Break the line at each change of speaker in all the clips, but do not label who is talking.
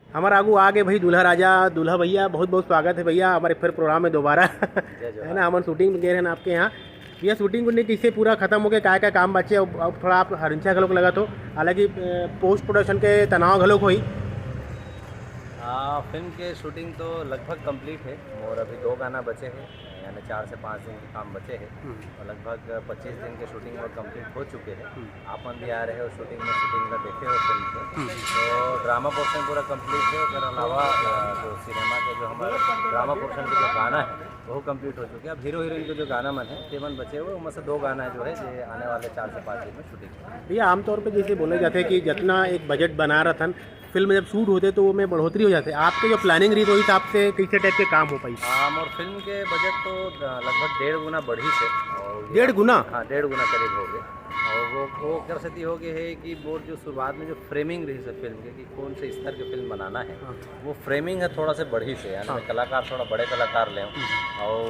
हमारा आगू आगे भाई दूल्हा राजा दूल्हा भैया, बहुत बहुत स्वागत है भैया हमारे फिर प्रोग्राम में दोबारा है ना। हम शूटिंग गए हैं ना आपके यहाँ भैया, शूटिंग करने कैसे पूरा खत्म हो गया, क्या काम बचे अब थोड़ा आप हरिंचा घलोक लगा तो, हालांकि पोस्ट प्रोडक्शन के तनाव घलोक हुई।
फिल्म के शूटिंग तो लगभग कंप्लीट है और अभी 2 गाना बचे हैं, यानी 4 से 5 दिन के काम बचे हैं और लगभग 25 दिन के शूटिंग में कंप्लीट हो चुके हैं। आप भी आ रहे हो शूटिंग का देखे हो फिल्म के, तो ड्रामा पोर्शन पूरा कंप्लीट है। उसके अलावा जो सिनेमा के जो हमारे ड्रामा पोर्शन के जो गाना है वो कंप्लीट हो चुके हैं। अब हीरो हीरोइन के जो गाना मन है केवल बचे हुए, उनमें से 2 गाना जो है ये आने वाले 4 से 5 दिन में शूटिंग।
भैया आमतौर पे जैसे बोले जाते हैं कि जितना एक बजट बना रहा था फिल्म जब शूट होते तो वो में बढ़ोतरी हो जाती है, आपके जो प्लानिंग रही तो इस हिसाब से कैसे टाइप के काम हो पाई?
और फिल्म के बजट तो लगभग 1.5 गुना बढ़ी से, और
1.5 गुना?
हाँ, 1.5 गुना करीब हो गए। और वो कर सकती हो गई है कि वो जो शुरुआत में जो फ्रेमिंग रही है फिल्म के कि कौन से स्तर की फिल्म बनाना है, वो फ्रेमिंग है थोड़ा से बढ़ी से, यानी कलाकार थोड़ा बड़े कलाकार लें और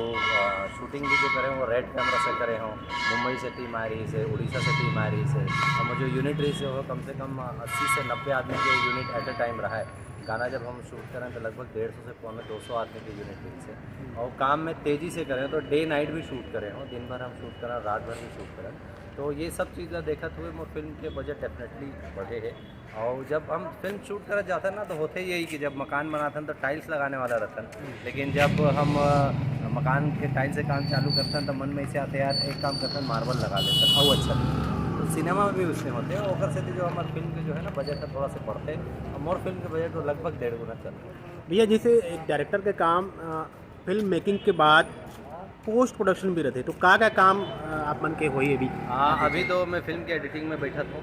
शूटिंग भी जो करें वो रेड कैमरा से करें हों। मुंबई से टीम आ रही से, उड़ीसा से टीम आ रही से, और जो यूनिट रही से हो कम से कम 80 से 90 आदमी के यूनिट एट ए टाइम रहा है। गाना जब हम शूट करें तो लगभग 150 से पौने 200 आदमी की यूनिट रही से, और काम में तेज़ी से करें तो डे नाइट भी शूट करें हो, दिन भर हम शूट करें, रात भर भी शूट करें, तो ये सब चीज़ें देखते हुए मोर फिल्म के बजट डेफिनेटली बढ़े है। और जब हम फिल्म शूट करा जाते हैं ना तो होते यही कि जब मकान बनाते हैं तो टाइल्स लगाने वाला रहता है, लेकिन जब हम मकान के टाइल्स से काम चालू करते हैं तो मन में इसे आते यार एक काम करते हैं मार्बल लगा लेते हैं, और अच्छा लगता है। तो सिनेमा में भी उससे होते हैं, ओकर से जो हमारे फिल्म के जो है ना बजट है थोड़ा से बढ़ते हैं, और मोर फिल्म के बजट तो लगभग 1.5 गुना चल रहा है।
भैया जैसे एक डायरेक्टर के काम फिल्म मेकिंग के बाद पोस्ट प्रोडक्शन भी रहते, तो क्या काम आप मन के हुई अभी?
अभी तो मैं फिल्म के एडिटिंग में बैठा था।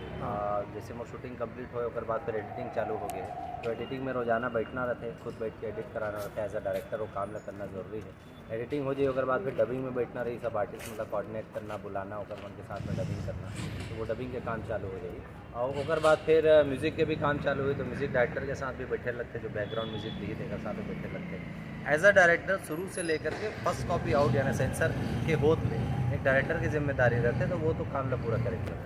जैसे मोर शूटिंग कंप्लीट हो और बाद फिर एडिटिंग चालू हो गई है, तो एडिटिंग में रोजाना बैठना रहता है, खुद बैठ के एडिट कराना रहता है। एज अ डायरेक्टर वो काम करना ज़रूरी है। एडिटिंग हो जाए और बाद फिर डबिंग में बैठना रही, सब आर्टिस्ट मतलब कोऑर्डिनेट करना, बुलाना और उनके साथ में डबिंग करना, तो वो डबिंग के काम चालू हो जाएगी। और उसके बाद फिर म्यूज़िक के भी काम चालू हुए, तो म्यूज़िक डायरेक्टर के साथ भी बैठे लगते, जो बैकग्राउंड म्यूज़िक दी देगा साथ में बैठे लगते। एज अ डायरेक्टर शुरू से लेकर के फर्स्ट कॉपी आउट यानी सेंसर के होत में एक डायरेक्टर की जिम्मेदारी रहती है, तो वो तो काम ला पूरा करेंगे।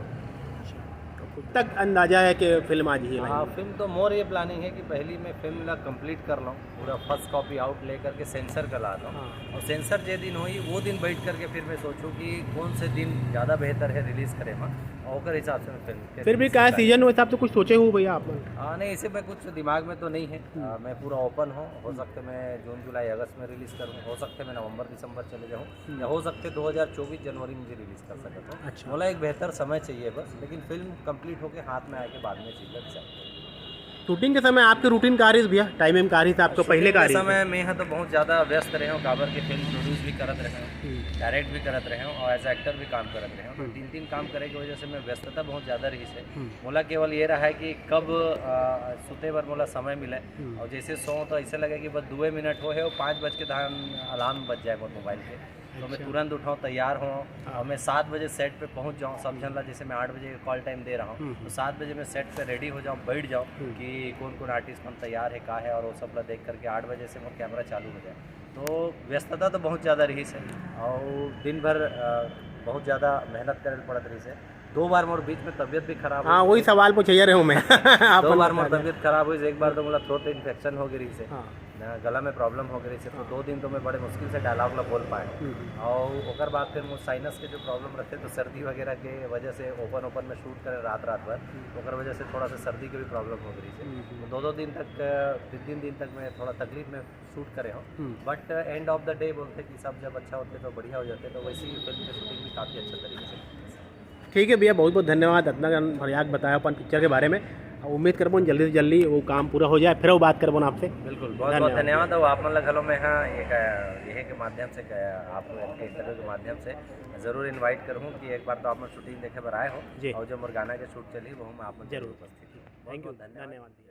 कब तक अंदाजा है कि फिल्म आज ही?
हाँ, फिल्म तो मोर ये प्लानिंग है कि पहली मैं फिल्म ला कंप्लीट कर लूँ, पूरा फर्स्ट कॉपी आउट लेकर के सेंसर का ला लूँ, और सेंसर जे दिन हुई वो दिन बैठ करके फिर मैं सोचूँ कि कौन से दिन ज़्यादा बेहतर है रिलीज़ करें हम, और उस हिसाब से मैं फिल्म
फिर भी क्या सीजन हुआ हिसाब से कुछ सोचे हो भैया आप?
नहीं, इसे मैं कुछ दिमाग में तो नहीं है। मैं पूरा ओपन हूँ, हो सकते मैं जून जुलाई अगस्त में रिलीज़ करूँ, हो सकते मैं नवंबर दिसंबर चले जाऊँ, या हो सकते 2024 जनवरी में रिलीज़ कर सकता हूँ।
अच्छा।
बोला एक बेहतर समय चाहिए बस, लेकिन फिल्म कंप्लीट होकर हाथ में आए के बाद में चीज़ लग सकती है।
शूटिंग के समय आपके रूटीन कार्य भैया टाइम कार्य था आपको पहले कार्य?
समय में है तो बहुत ज़्यादा व्यस्त रहे हूँ, काबर के फिल्म प्रोड्यूस भी करत रहे हूँ, डायरेक्ट भी करत रहे हूँ, और एज एक्टर भी काम करत रहे हूँ, तो 3 काम करे की वजह से मैं व्यस्तता बहुत ज़्यादा रही से। मोला केवल ये रहा है कि कब सुते बर मोला समय मिले, और जैसे सो तो ऐसे लगे कि बस 2 मिनट हो है और 5 बज के अलार्म बज जाए मोर मोबाइल पे, तो मैं तुरंत उठाऊँ, तैयार हूँ, और मैं 7 बजे सेट पे पहुँच जाऊँ। सब जन ला जैसे मैं 8 बजे कॉल टाइम दे रहा हूँ, तो 7 बजे मैं सेट पे रेडी हो जाऊँ, बैठ जाऊँ कि कौन कौन आर्टिस्ट हम तैयार है, का है, और वो सब ला देख करके 8 बजे से मोर कैमरा चालू हो जाए। तो व्यस्तता तो बहुत ज़्यादा रही से, और दिन भर बहुत ज़्यादा मेहनत करे पड़त रही से। 2 बार मोर बीच में तबीयत भी खराब
हाँ, वही सवाल पूछे रहे हूँ मैं
2 बार मोर तबीयत खराब हुई। एक बार तो मोला थ्रोट इन्फेक्शन हो गई से, गला में प्रॉब्लम हो गई से, तो 2 दिन तो मैं बड़े मुश्किल से डायलॉग ला बोल पाए। और उसके बाद फिर मुझे साइनस के जो प्रॉब्लम रहते, तो सर्दी वगैरह के वजह से ओपन में शूट करें रात भर, तो वजह से थोड़ा सा सर्दी की भी प्रॉब्लम हो गई से, तो 2 दिन तक 3 दिन तक मैं थोड़ा तकलीफ में शूट करे हूँ। But end of the day बोलते कि सब जब अच्छा होते तो बढ़िया हो जाते, तो वैसे ही फिल्म की शूटिंग भी काफ़ी अच्छा तरीके से।
ठीक है भैया, बहुत बहुत धन्यवाद इतना बढ़िया बताया अपन पिक्चर के बारे में। उम्मीद करबो जल्दी से जल्दी वो काम पूरा हो जाए, फिर वो बात करबो आपसे।
बिल्कुल, बहुत बहुत धन्यवाद। और आप मतलब घरों में हाँ यही के माध्यम से आप इंटरव्यू के माध्यम से ज़रूर इनवाइट करूँ कि एक बार तो आप शूटिंग देखे पर आए हो, और जो मोर गाना के शूट चली वो हम आप जरूर उपस्थित।
थैंक यू, धन्यवाद।